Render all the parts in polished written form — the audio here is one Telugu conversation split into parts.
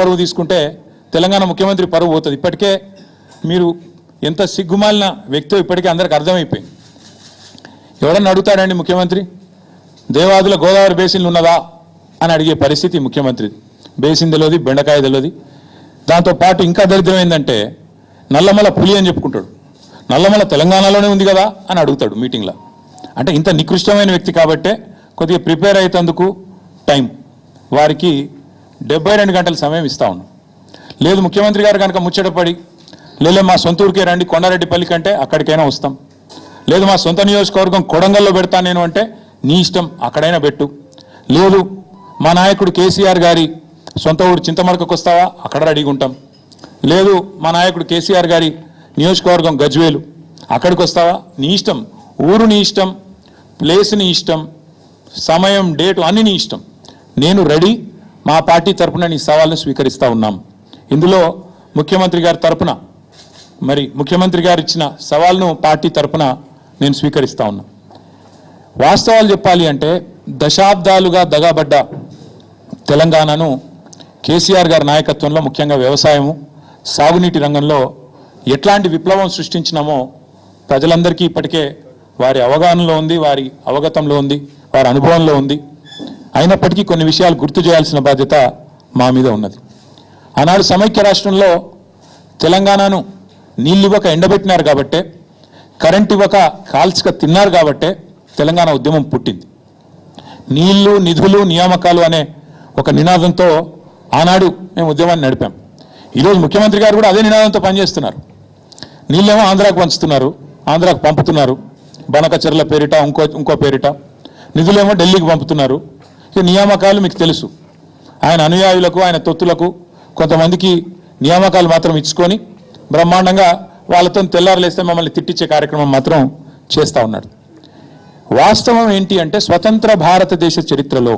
పరువు తీసుకుంటే తెలంగాణ ముఖ్యమంత్రి పరువు పోతుంది. ఇప్పటికే మీరు ఎంత సిగ్గుమాలిన వ్యక్తో ఇప్పటికే అందరికి అర్థమైపోయింది. ఎవడన్నా అడుగుతాడండి ముఖ్యమంత్రి దేవాదుల గోదావరి బేసిన్లు ఉన్నదా అని అడిగే పరిస్థితి ముఖ్యమంత్రి. బేసిన్ తెలియదు, బెండకాయ తెలియదు. దాంతోపాటు ఇంకా దరిద్రం ఏంటంటే నల్లమల పులి అని చెప్పుకుంటాడు. నల్లమల తెలంగాణలోనే ఉంది కదా అని అడుగుతాడు మీటింగ్లో. అంటే ఇంత నికృష్టమైన వ్యక్తి కాబట్టే కొద్దిగా ప్రిపేర్ అయ్యేందుకు టైం వారికి 72 గంటల సమయం ఇస్తా ఉన్నాం. లేదు ముఖ్యమంత్రి గారు కనుక ముచ్చటపడి లేదు మా సొంత ఊరికే రండి కొండారెడ్డిపల్లి కంటే అక్కడికైనా వస్తాం, లేదు మా సొంత నియోజకవర్గం కొడంగల్లో పెడతాను నేను అంటే నీ ఇష్టం అక్కడైనా పెట్టు, లేదు మా నాయకుడు కేసీఆర్ గారి సొంత ఊరు చింతమడకకు వస్తావా అక్కడ రెడీగా ఉంటాం, లేదు మా నాయకుడు కేసీఆర్ గారి నియోజకవర్గం గజ్వేలు అక్కడికి వస్తావా నీ ఇష్టం, ఊరు నీ ఇష్టం, ప్లేస్ నీ ఇష్టం, సమయం డేటు అన్ని నీ ఇష్టం, నేను రెడీ, మా పార్టీ తరపున నీ సవాల్ను స్వీకరిస్తూ ఉన్నాం. ఇందులో ముఖ్యమంత్రి గారి తరపున ముఖ్యమంత్రి గారు ఇచ్చిన సవాల్ను పార్టీ తరపున నేను స్వీకరిస్తూ ఉన్నా. వాస్తవాలు చెప్పాలి అంటే దశాబ్దాలుగా దగాబడ్డ తెలంగాణను కేసీఆర్ గారి నాయకత్వంలో ముఖ్యంగా వ్యవసాయము సాగునీటి రంగంలో ఎట్లాంటి విప్లవం సృష్టించినామో ప్రజలందరికీ ఇప్పటికే వారి అవగాహనలో ఉంది, వారి అవగతంలో ఉంది, వారి అనుభవంలో ఉంది. అయినప్పటికీ కొన్ని విషయాలు గుర్తు చేయాల్సిన బాధ్యత మా మీద ఉన్నది. ఆనాడు సమైక్య రాష్ట్రంలో తెలంగాణను నీళ్ళు ఇవ్వక ఎండబెట్టినారు కాబట్టే, కరెంట్ ఇవ్వక కాల్చక తిన్నారు కాబట్టే తెలంగాణ ఉద్యమం పుట్టింది. నీళ్లు నిధులు నియామకాలు అనే ఒక నినాదంతో ఆనాడు మేము ఉద్యమాన్ని నడిపాం. ఈరోజు ముఖ్యమంత్రి గారు కూడా అదే నినాదంతో పనిచేస్తున్నారు. నీళ్ళేమో ఆంధ్రాకు పంచుతున్నారు, ఆంధ్రాకు పంపుతున్నారు, బనకచెర్ల పేరిట ఇంకో పేరిట, నిధులేమో ఢిల్లీకి పంపుతున్నారు. ఇక నియామకాలు మీకు తెలుసు, ఆయన అనుయాయులకు ఆయన తొత్తులకు కొంతమందికి నియామకాలు మాత్రం ఇచ్చుకొని బ్రహ్మాండంగా వాళ్ళతో తెల్లారులేస్తే మమ్మల్ని తిట్టించే కార్యక్రమం మాత్రం చేస్తూ ఉన్నాడు. వాస్తవం ఏంటి అంటే స్వతంత్ర భారతదేశ చరిత్రలో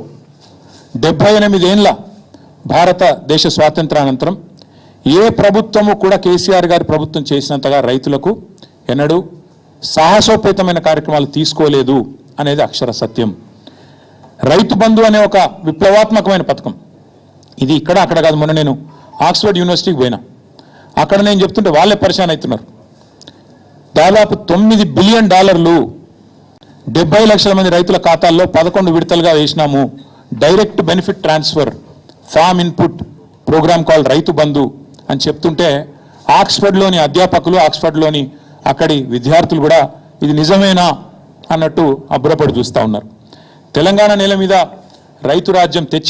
78 ఏళ్ళ భారతదేశ స్వాతంత్రానంతరం ఏ ప్రభుత్వము కూడా కేసీఆర్ గారి ప్రభుత్వం చేసినంతగా రైతులకు ఎన్నడూ సాహసోపేతమైన కార్యక్రమాలు తీసుకోలేదు అనేది అక్షర సత్యం. రైతు బంధు అనే ఒక విప్లవాత్మకమైన పథకం, ఇది ఇక్కడ అక్కడ కాదు. మొన్న నేను ఆక్స్ఫర్డ్ యూనివర్సిటీకి పోయినా, అక్కడ నేను చెప్తుంటే వాళ్ళే పరిశాన్ అవుతున్నారు. దాదాపు $9 బిలియన్ 70 లక్షల మంది రైతుల ఖాతాల్లో 11 విడతలుగా వేసినాము. Direct benefit transfer farm input program call Rythu Bandhu అని చెప్తుంటే ఆక్స్ఫర్డ్లోని అధ్యాపకులు, ఆక్స్ఫర్డ్లోని అక్కడి విద్యార్థులు కూడా ఇది నిజమేనా అన్నట్టు అబ్బురపడి చూస్తూ ఉన్నారు. తెలంగాణ నేల మీద రైతు రాజ్యం తెచ్చింది.